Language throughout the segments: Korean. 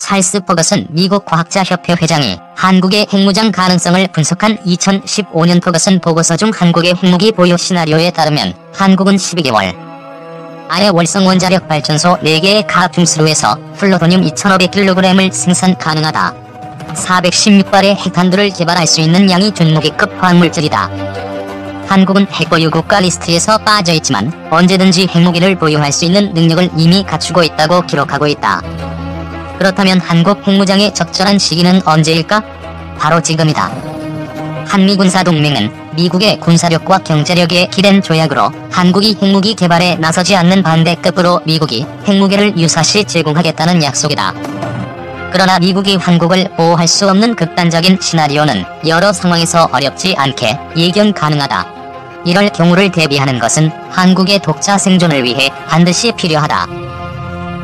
찰스 퍼거슨 미국 과학자협회 회장이 한국의 핵무장 가능성을 분석한 2015년 퍼거슨 보고서 중 한국의 핵무기 보유 시나리오에 따르면 한국은 12개월 안에 월성 원자력 발전소 4개의 가중수로에서 플루토늄 2500kg을 생산 가능하다. 416발의 핵탄두를 개발할 수 있는 양이 준무기급 화학물질이다. 한국은 핵보유 국가 리스트에서 빠져있지만 언제든지 핵무기를 보유할 수 있는 능력을 이미 갖추고 있다고 기록하고 있다. 그렇다면 한국 핵무장의 적절한 시기는 언제일까? 바로 지금이다. 한미군사동맹은 미국의 군사력과 경제력에 기댄 조약으로 한국이 핵무기 개발에 나서지 않는 반대급으로 미국이 핵무기를 유사시 제공하겠다는 약속이다. 그러나 미국이 한국을 보호할 수 없는 극단적인 시나리오는 여러 상황에서 어렵지 않게 예견 가능하다. 이럴 경우를 대비하는 것은 한국의 독자 생존을 위해 반드시 필요하다.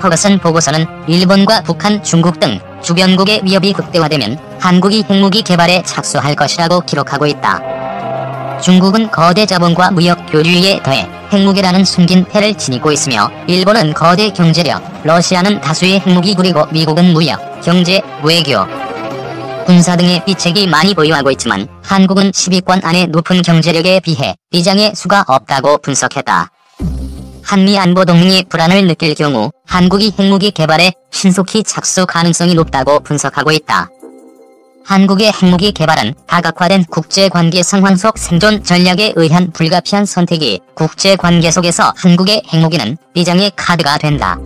퍼거슨 보고서는 일본과 북한, 중국 등 주변국의 위협이 극대화되면 한국이 핵무기 개발에 착수할 것이라고 기록하고 있다. 중국은 거대 자본과 무역 교류에 더해 핵무기라는 숨긴 패를 지니고 있으며 일본은 거대 경제력, 러시아는 다수의 핵무기 그리고 미국은 무역, 경제, 외교, 군사 등의 비책이 많이 보유하고 있지만 한국은 10위권 안에 높은 경제력에 비해 비장의 수가 없다고 분석했다. 한미안보동맹이 불안을 느낄 경우 한국이 핵무기 개발에 신속히 착수 가능성이 높다고 분석하고 있다. 한국의 핵무기 개발은 다각화된 국제관계 상황 속 생존 전략에 의한 불가피한 선택이 국제관계 속에서 한국의 핵무기는 비장의 카드가 된다.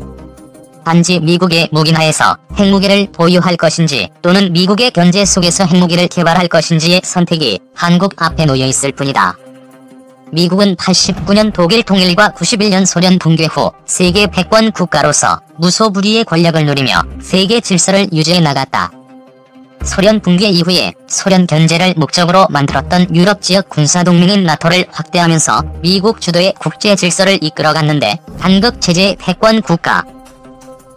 단지 미국의 무기하에서 핵무기를 보유할 것인지 또는 미국의 견제 속에서 핵무기를 개발할 것인지의 선택이 한국 앞에 놓여 있을 뿐이다. 미국은 89년 독일 통일과 91년 소련 붕괴 후 세계 패권 국가로서 무소불위의 권력을 누리며 세계 질서를 유지해 나갔다. 소련 붕괴 이후에 소련 견제를 목적으로 만들었던 유럽 지역 군사동맹인 나토를 확대하면서 미국 주도의 국제 질서를 이끌어갔는데 단극 체제의 패권 국가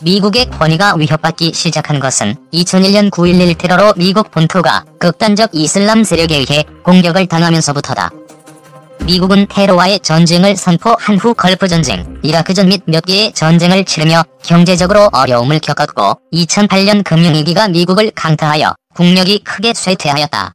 미국의 권위가 위협받기 시작한 것은 2001년 9.11 테러로 미국 본토가 극단적 이슬람 세력에 의해 공격을 당하면서부터다. 미국은 테러와의 전쟁을 선포한 후 걸프전쟁, 이라크전 및 몇 개의 전쟁을 치르며 경제적으로 어려움을 겪었고 2008년 금융위기가 미국을 강타하여 국력이 크게 쇠퇴하였다.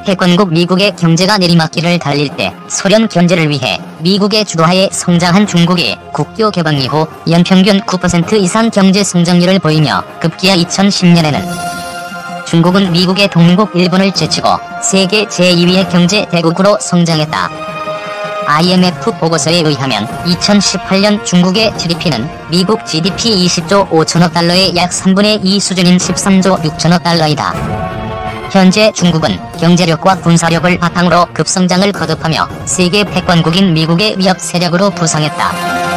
패권국 미국의 경제가 내리막길을 달릴 때 소련 견제를 위해 미국의 주도하에 성장한 중국이 국교 개방 이후 연평균 9% 이상 경제 성장률을 보이며 급기야 2010년에는 중국은 미국의 동맹국 일본을 제치고 세계 제2위의 경제 대국으로 성장했다. IMF 보고서에 의하면 2018년 중국의 GDP는 미국 GDP 20조 5천억 달러의 약 3분의 2 수준인 13조 6천억 달러이다. 현재 중국은 경제력과 군사력을 바탕으로 급성장을 거듭하며 세계 패권국인 미국의 위협 세력으로 부상했다.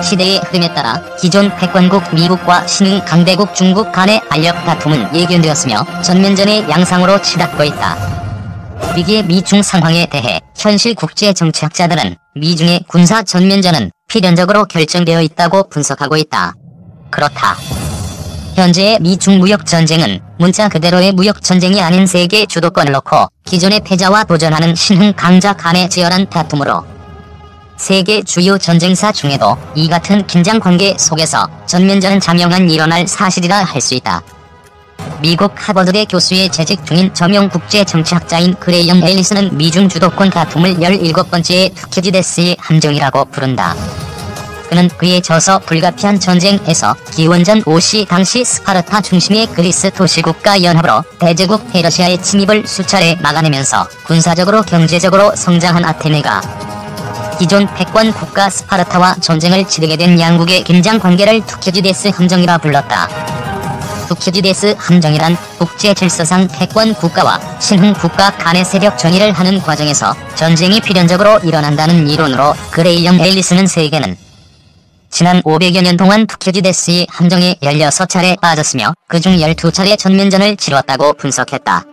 시대의 흐름에 따라 기존 패권국 미국과 신흥 강대국 중국 간의 알력 다툼은 예견되었으며 전면전의 양상으로 치닫고 있다. 위기의 미중 상황에 대해 현실 국제 정치학자들은 미중의 군사 전면전은 필연적으로 결정되어 있다고 분석하고 있다. 그렇다. 현재의 미중 무역 전쟁은 문자 그대로의 무역 전쟁이 아닌 세계 주도권을 놓고 기존의 패자와 도전하는 신흥 강자 간의 치열한 다툼으로 세계 주요 전쟁사 중에도 이 같은 긴장 관계 속에서 전면전은 자명한 일어날 사실이라 할 수 있다. 미국 하버드대 교수의 재직 중인 저명 국제 정치학자인 그레이엄 앨리스는 미중 주도권 다툼을 17번째의 투키디데스의 함정이라고 부른다. 그는 그의 저서 불가피한 전쟁에서 기원전 5시 당시 스파르타 중심의 그리스 도시국가 연합으로 대제국 페르시아의 침입을 수차례 막아내면서 군사적으로 경제적으로 성장한 아테네가 기존 패권 국가 스파르타와 전쟁을 치르게 된 양국의 긴장 관계를 투키디데스 함정이라 불렀다. 투키디데스 함정이란 국제 질서상 패권 국가와 신흥 국가 간의 세력 전이를 하는 과정에서 전쟁이 필연적으로 일어난다는 이론으로 그레이엄 앨리스는 세계는 지난 500여 년 동안 투키디데스의 함정에 16차례 빠졌으며 그중 12차례 전면전을 치렀다고 분석했다.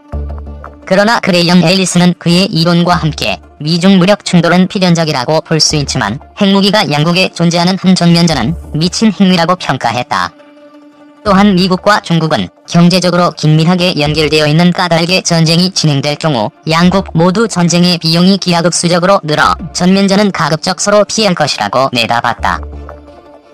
그러나 그레이엄 앨리스는 그의 이론과 함께 미중 무력 충돌은 필연적이라고 볼 수 있지만 핵무기가 양국에 존재하는 한 전면전은 미친 행위라고 평가했다. 또한 미국과 중국은 경제적으로 긴밀하게 연결되어 있는 까닭에 전쟁이 진행될 경우 양국 모두 전쟁의 비용이 기하급수적으로 늘어 전면전은 가급적 서로 피할 것이라고 내다봤다.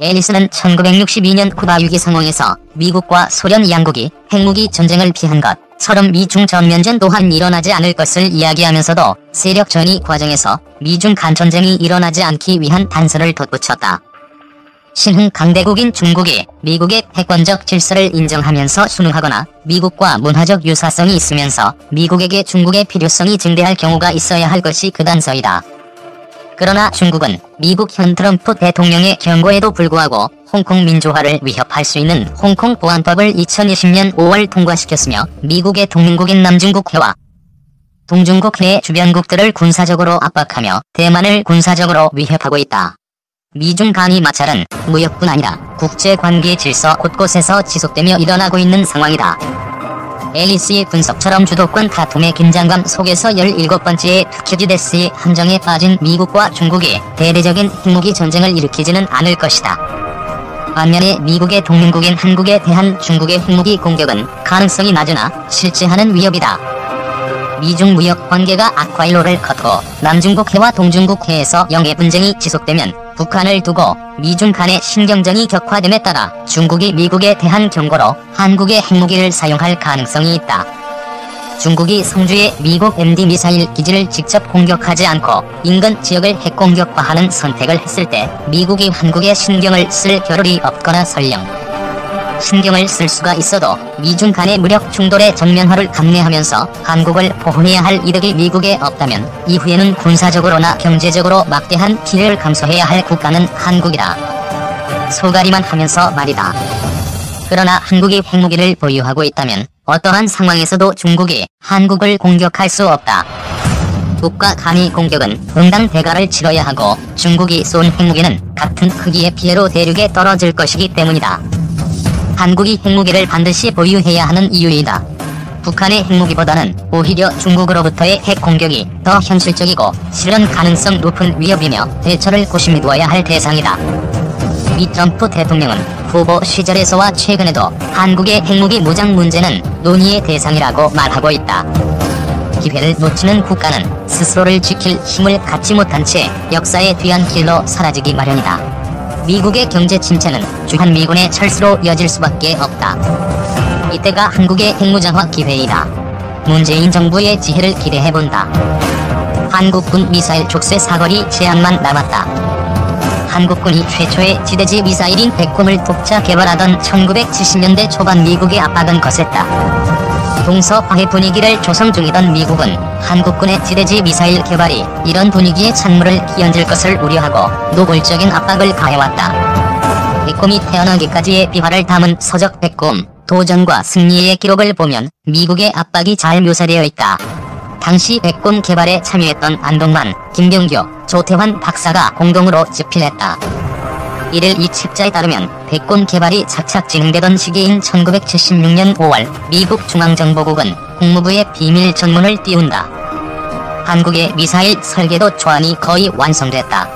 앨리스는 1962년 쿠바 위기 상황에서 미국과 소련 양국이 핵무기 전쟁을 피한 것처럼 미중 전면전 또한 일어나지 않을 것을 이야기하면서도 세력 전이 과정에서 미중 간전쟁이 일어나지 않기 위한 단서를 덧붙였다. 신흥 강대국인 중국이 미국의 패권적 질서를 인정하면서 순응하거나 미국과 문화적 유사성이 있으면서 미국에게 중국의 필요성이 증대할 경우가 있어야 할 것이 그 단서이다. 그러나 중국은 미국 현 트럼프 대통령의 경고에도 불구하고 홍콩 민주화를 위협할 수 있는 홍콩 보안법을 2020년 5월 통과시켰으며 미국의 동맹국인 남중국해와 동중국해의 주변국들을 군사적으로 압박하며 대만을 군사적으로 위협하고 있다. 미중 간의 마찰은 무역뿐 아니라 국제관계 질서 곳곳에서 지속되며 일어나고 있는 상황이다. 앨리스의 분석처럼 주도권 다툼의 긴장감 속에서 17번째의 투키디데스의 함정에 빠진 미국과 중국이 대대적인 핵무기 전쟁을 일으키지는 않을 것이다. 반면에 미국의 동맹국인 한국에 대한 중국의 핵무기 공격은 가능성이 낮으나 실제하는 위협이다. 미중 무역 관계가 악화일로를 걷고 남중국해와 동중국해에서 영해 분쟁이 지속되면 북한을 두고 미중 간의 신경전이 격화됨에 따라 중국이 미국에 대한 경고로 한국의 핵무기를 사용할 가능성이 있다. 중국이 성주의 미국 MD 미사일 기지를 직접 공격하지 않고 인근 지역을 핵공격화하는 선택을 했을 때 미국이 한국에 신경을 쓸 겨를이 없거나 설령 신경을 쓸 수가 있어도 미중 간의 무력 충돌의 전면화를 감내하면서 한국을 보호해야 할 이득이 미국에 없다면 이후에는 군사적으로나 경제적으로 막대한 피해를 감수해야 할 국가는 한국이다. 소가리만 하면서 말이다. 그러나 한국이 핵무기를 보유하고 있다면 어떠한 상황에서도 중국이 한국을 공격할 수 없다. 북과 간의 공격은 응당 대가를 치러야 하고 중국이 쏜 핵무기는 같은 크기의 피해로 대륙에 떨어질 것이기 때문이다. 한국이 핵무기를 반드시 보유해야 하는 이유이다. 북한의 핵무기보다는 오히려 중국으로부터의 핵공격이 더 현실적이고 실현 가능성 높은 위협이며 대처를 고심해 두어야 할 대상이다. 미 트럼프 대통령은 후보 시절에서와 최근에도 한국의 핵무기 무장 문제는 논의의 대상이라고 말하고 있다. 기회를 놓치는 국가는 스스로를 지킬 힘을 갖지 못한 채 역사의 뒤안길로 사라지기 마련이다. 미국의 경제 침체는 주한미군의 철수로 이어질 수밖에 없다. 이때가 한국의 핵무장화 기회이다. 문재인 정부의 지혜를 기대해본다. 한국군 미사일 족쇄 사거리 제한만 남았다. 한국군이 최초의 지대지 미사일인 백곰을 독자 개발하던 1970년대 초반 미국의 압박은 거셌다. 동서화해 분위기를 조성 중이던 미국은 한국군의 지대지 미사일 개발이 이런 분위기에 찬물을 끼얹을 것을 우려하고 노골적인 압박을 가해왔다. 백곰이 태어나기까지의 비화를 담은 서적 백곰, 도전과 승리의 기록을 보면 미국의 압박이 잘 묘사되어 있다. 당시 백곰 개발에 참여했던 안동만, 김병교, 조태환 박사가 공동으로 집필했다. 이를 이 책자에 따르면 백곰 개발이 착착 진행되던 시기인 1976년 5월 미국 중앙정보국은 국무부의 비밀 전문을 띄운다. 한국의 미사일 설계도 초안이 거의 완성됐다.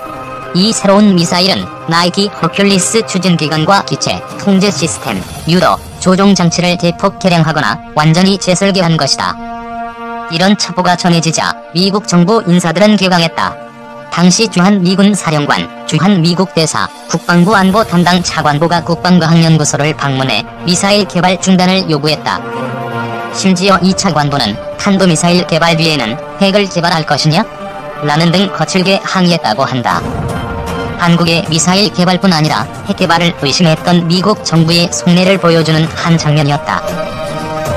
이 새로운 미사일은 나이키 허큘리스 추진기관과 기체, 통제 시스템, 유도, 조종 장치를 대폭 개량하거나 완전히 재설계한 것이다. 이런 첩보가 전해지자 미국 정부 인사들은 개강했다. 당시 주한미군 사령관, 주한미국 대사, 국방부 안보 담당 차관보가 국방과학연구소를 방문해 미사일 개발 중단을 요구했다. 심지어 이 차관보는 탄도미사일 개발 뒤에는 핵을 개발할 것이냐? 라는 등 거칠게 항의했다고 한다. 한국의 미사일 개발뿐 아니라 핵 개발을 의심했던 미국 정부의 속내를 보여주는 한 장면이었다.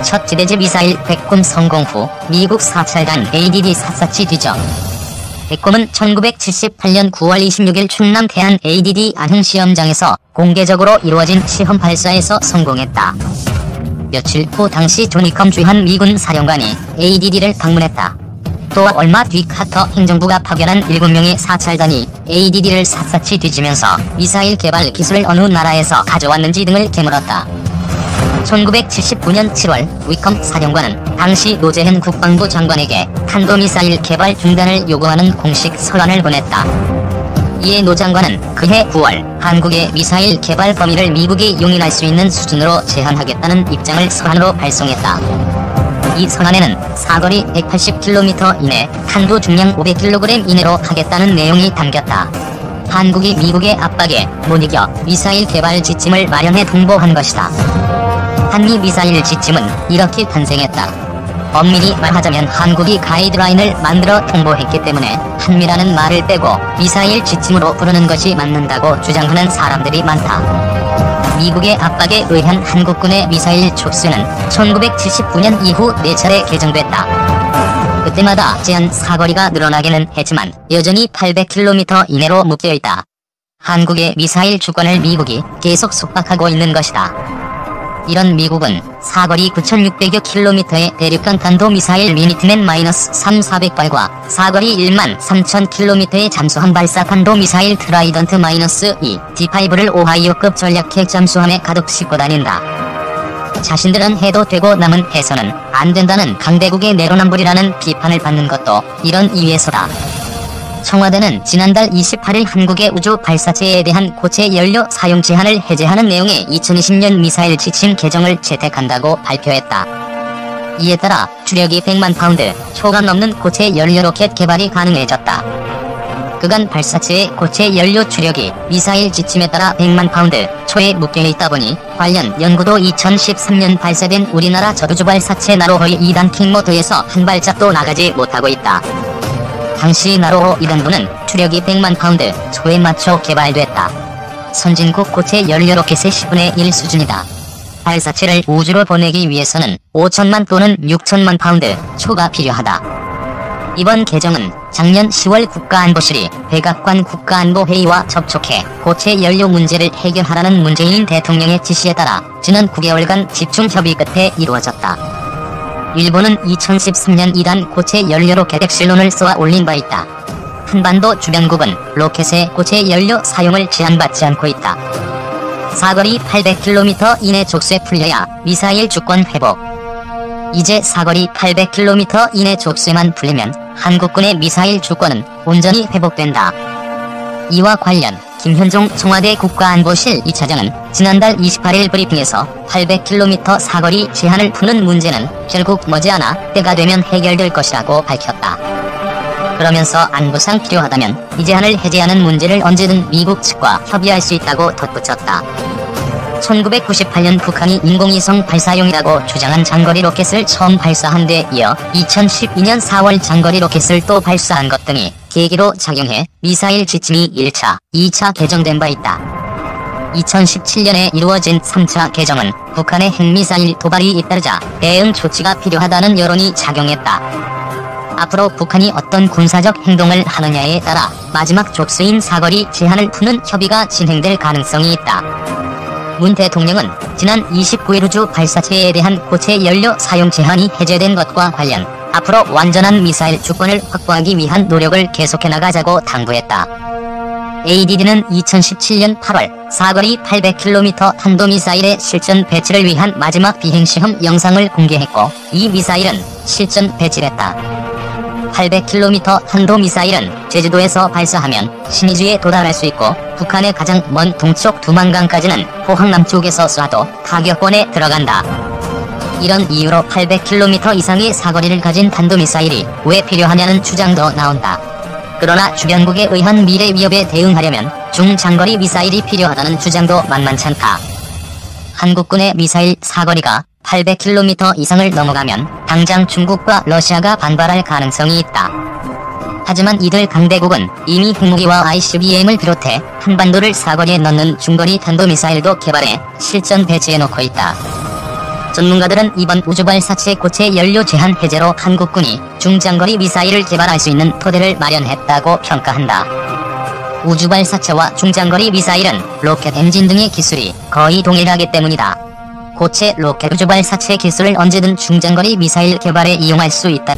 첫 지대지 미사일 백곰 성공 후 미국 사찰단 ADD-447 뒤져 백곰은 1978년 9월 26일 충남 태안 ADD 안흥 시험장에서 공개적으로 이루어진 시험 발사에서 성공했다. 며칠 후 당시 조니컴 주한미군 사령관이 ADD를 방문했다. 또 얼마 뒤 카터 행정부가 파견한 7명의 사찰단이 ADD를 샅샅이 뒤지면서 미사일 개발 기술을 어느 나라에서 가져왔는지 등을 캐물었다. 1979년 7월 위컴 사령관은 당시 노재현 국방부 장관에게 탄도미사일 개발 중단을 요구하는 공식 서한을 보냈다. 이에 노 장관은 그해 9월 한국의 미사일 개발 범위를 미국이 용인할 수 있는 수준으로 제한하겠다는 입장을 서한으로 발송했다. 이 서한에는 사거리 180km 이내, 탄도 중량 500kg 이내로 하겠다는 내용이 담겼다. 한국이 미국의 압박에 못 이겨 미사일 개발 지침을 마련해 통보한 것이다. 한미 미사일 지침은 이렇게 탄생했다. 엄밀히 말하자면 한국이 가이드라인을 만들어 통보했기 때문에 한미라는 말을 빼고 미사일 지침으로 부르는 것이 맞는다고 주장하는 사람들이 많다. 미국의 압박에 의한 한국군의 미사일 촉수는 1979년 이후 4차례 개정됐다. 그때마다 제한 사거리가 늘어나기는 했지만 여전히 800km 이내로 묶여있다. 한국의 미사일 주권을 미국이 계속 속박하고 있는 것이다. 이런 미국은 사거리 9,600여 킬로미터의 대륙간 탄도미사일 미니트맨-3 400발과 사거리 1만 3천 킬로미터의 잠수함 발사 탄도미사일 트라이던트-2 D5를 오하이오급 전략핵 잠수함에 가득 싣고 다닌다. 자신들은 해도 되고 남은 해서는 안 된다는 강대국의 내로남불이라는 비판을 받는 것도 이런 이유에서다. 청와대는 지난달 28일 한국의 우주 발사체에 대한 고체 연료 사용 제한을 해제하는 내용의 2020년 미사일 지침 개정을 채택한다고 발표했다. 이에 따라 주력이 100만 파운드 초가 넘는 고체 연료 로켓 개발이 가능해졌다. 그간 발사체의 고체 연료 주력이 미사일 지침에 따라 100만 파운드 초에 묶여있다 보니 관련 연구도 2013년 발사된 우리나라 저우주 발사체 나로호의 2단 킹모드에서 한 발짝도 나가지 못하고 있다. 당시 나로호 2단부는 추력이 100만 파운드 초에 맞춰 개발됐다. 선진국 고체 연료 로켓의 10분의 1 수준이다. 발사체를 우주로 보내기 위해서는 5천만 또는 6천만 파운드 초가 필요하다. 이번 개정은 작년 10월 국가안보실이 백악관 국가안보회의와 접촉해 고체 연료 문제를 해결하라는 문재인 대통령의 지시에 따라 지난 9개월간 집중 협의 끝에 이루어졌다. 일본은 2013년 2단 고체 연료 로켓 엑실론을 쏘아 올린 바 있다. 한반도 주변국은 로켓의 고체 연료 사용을 제한받지 않고 있다. 사거리 800km 이내 족쇄 풀려야 미사일 주권 회복. 이제 사거리 800km 이내 족쇄만 풀리면 한국군의 미사일 주권은 온전히 회복된다. 이와 관련 김현종 청와대 국가안보실 2차장은 지난달 28일 브리핑에서 800km 사거리 제한을 푸는 문제는 결국 머지않아 때가 되면 해결될 것이라고 밝혔다. 그러면서 안보상 필요하다면 이 제한을 해제하는 문제를 언제든 미국 측과 협의할 수 있다고 덧붙였다. 1998년 북한이 인공위성 발사용이라고 주장한 장거리 로켓을 처음 발사한 데 이어 2012년 4월 장거리 로켓을 또 발사한 것 등이 계기로 작용해 미사일 지침이 1차, 2차 개정된 바 있다. 2017년에 이루어진 3차 개정은 북한의 핵미사일 도발이 잇따르자 대응 조치가 필요하다는 여론이 작용했다. 앞으로 북한이 어떤 군사적 행동을 하느냐에 따라 마지막 족쇄인 사거리 제한을 푸는 협의가 진행될 가능성이 있다. 문 대통령은 지난 29일 우주 발사체에 대한 고체 연료 사용 제한이 해제된 것과 관련 앞으로 완전한 미사일 주권을 확보하기 위한 노력을 계속해 나가자고 당부했다. ADD는 2017년 8월 사거리 800km 탄도미사일의 실전 배치를 위한 마지막 비행시험 영상을 공개했고 이 미사일은 실전 배치됐다. 800km 탄도미사일은 제주도에서 발사하면 신의주에 도달할 수 있고 북한의 가장 먼 동쪽 두만강까지는 포항 남쪽에서 쏴도 타격권에 들어간다. 이런 이유로 800km 이상의 사거리를 가진 탄도미사일이 왜 필요하냐는 주장도 나온다. 그러나 주변국에 의한 미래 위협에 대응하려면 중장거리 미사일이 필요하다는 주장도 만만찮다. 한국군의 미사일 사거리가 800km 이상을 넘어가면 당장 중국과 러시아가 반발할 가능성이 있다. 하지만 이들 강대국은 이미 핵무기와 ICBM을 비롯해 한반도를 사거리에 넣는 중거리 탄도미사일도 개발해 실전 배치해놓고 있다. 전문가들은 이번 우주발사체 고체 연료 제한 해제로 한국군이 중장거리 미사일을 개발할 수 있는 토대를 마련했다고 평가한다. 우주발사체와 중장거리 미사일은 로켓 엔진 등의 기술이 거의 동일하기 때문이다. 고체 로켓 우주발사체 기술을 언제든 중장거리 미사일 개발에 이용할 수 있다.